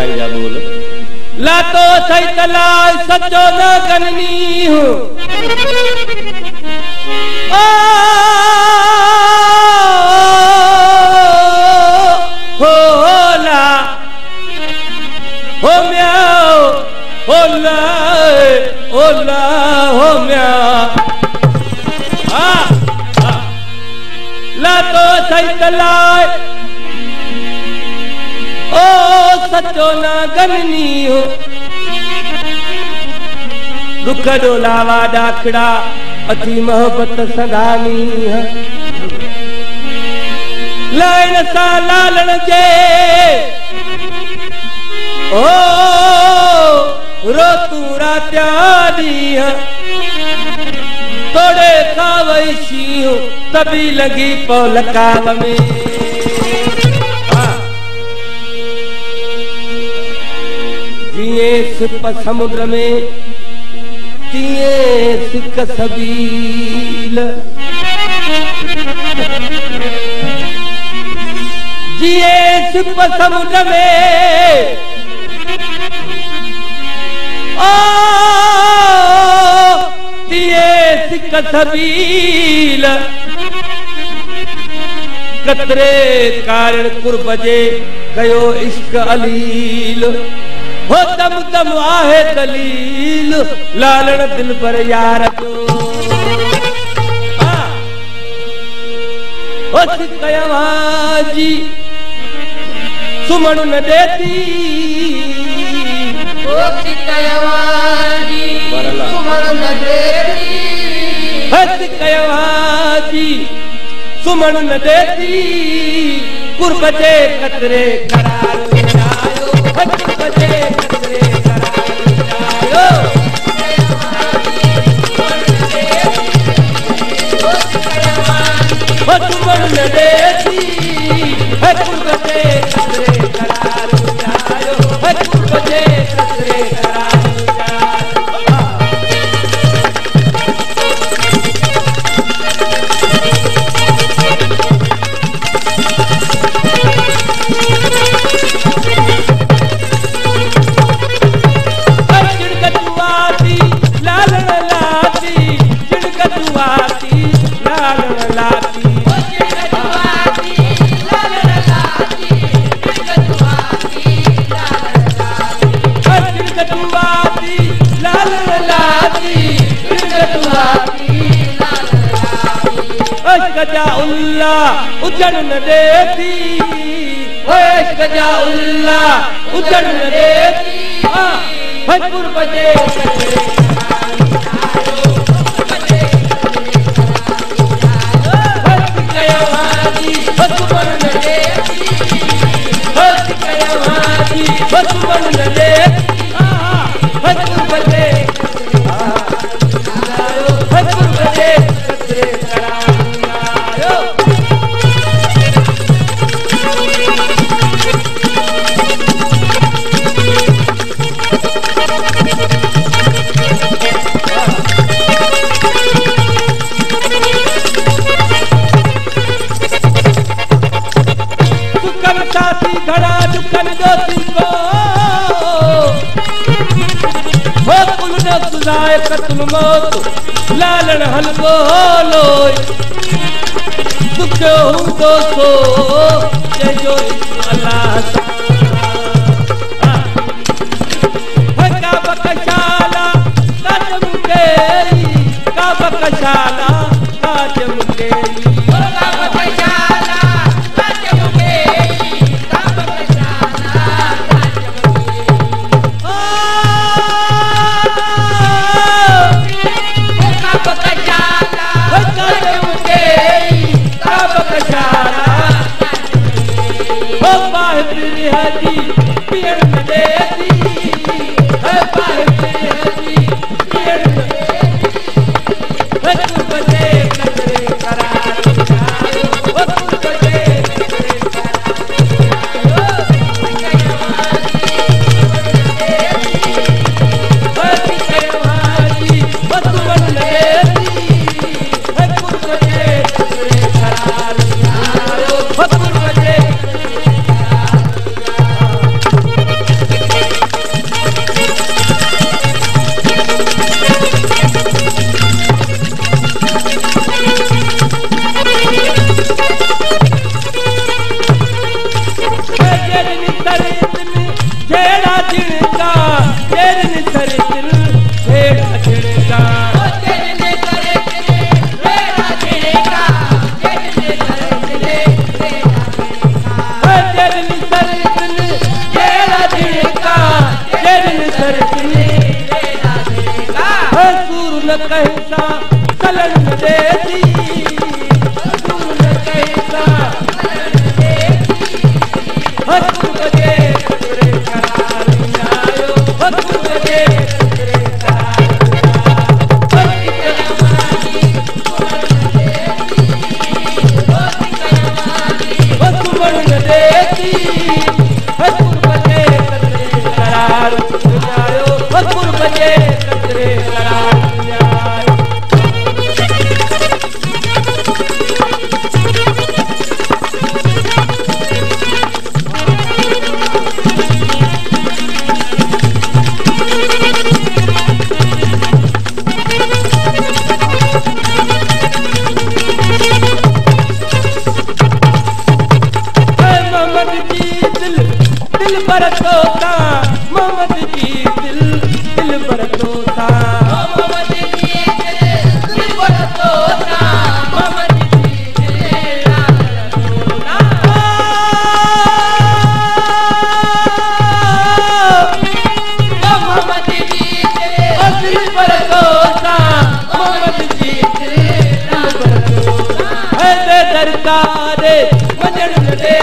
भाई जा बोल। ला तो सही तला सचो न गननी हूँ होला हो म्याओ होला होला हो म्याओ ला तो सही तला ओ सचो न गननी हो दुख डोलावा डाकड़ा अति मोहब्बत संगानी है लाइन सा लालन जे ओ रो तू रात्यादी है तोड़े खावैशी हो तभी लगी पौलकाव में जिए सिप समुद्र में तिए सिक सबील जिए सिप समुद्र में ओ तिए सिक सबील कतरे कारण कुर्बजे कयो इश्क अलील हो दम दम आहे दलील लालण दिल पर यार जो हो सिकयवाजी सुमन न देती हो सिकयवाजी सुमन न देती हो सिकयवाजी सुमन न देती कुर्बजे कतरे करार आयो कुर्बजे कतरे करार आयो हो सुमन न देती है कुर्बजे कतरे करार आयो है कुर्बजे कतरे करार गजाउल्ला उजड़ न देती गजाउल्ला उजड़ न देती है कुर्बजे घड़ा दुखन दो सिंगो हो कुल न सुनाए कत्ल मौत लालन हलको लोय दुख हूँ दोस्तो जय जो अल्लाह का बकशाला काज मुकेली का बकशाला काज मुकेली कैसा चलन देती हजूर कैसा हजूर बजे ससुरे करार आयो हजूर बजे ससुरे करार देती हजूर बजे ससुरे करार आयो हजूर बजे ससुरे करार आयो दिल बरसोता मोहम्मद जी दिल बरसोता मोहम्मद जी दिल बरसोता मोहम्मद जी दिल बरसोता मोहम्मद जी दिल बरसोता मोहम्मद जी दिल बरसोता है दरकार वजन दे